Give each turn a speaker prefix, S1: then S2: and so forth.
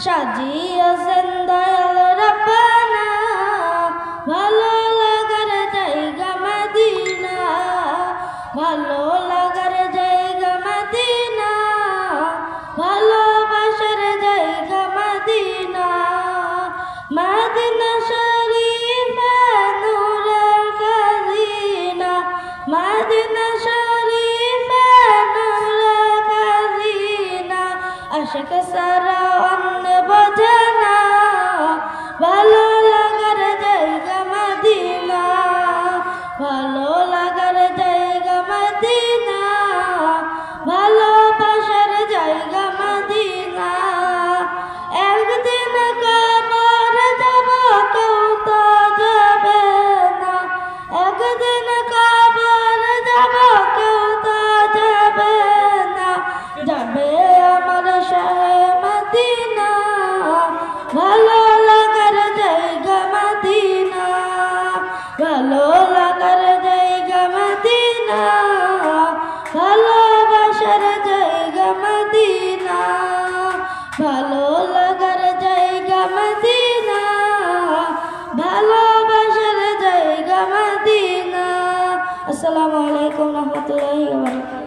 S1: সাজিয়েছেন দয়াল রব্বানা ভালো লাগার জায়গা মদিনা, ভালো লাগার জায়গা মদিনা, ভালোবাসার জায়গা মদিনা। মদিনা শরীফে নূরের খাজিনা, মদিনা শরীফে নূরের খাজিনা। আশিক সারা অন্য বোঝে না, ভালো লাগার জায়গা মদিনা, ভালো লাগার জায়গা মদিনা, ভালোবাসার জায়গা মদিনা। একদিন কবর যাব কেউ তো যাবে না, একদিন কবর যাব কেউ তো যাবে না, যাবে আমার শাহে মদিনা, ভালো লাগার জায়গা মদিনা, ভালো লাগার জায়গা মদিনা, ভালোবাসার জায়গা মদিনা, ভালো লাগার জায়গা মদিনা, ভালোবাসার জায়গা মদিনা। আসসালামু আলাইকুম রহমতুল্লাহি ওয়া বারাকাতুহু।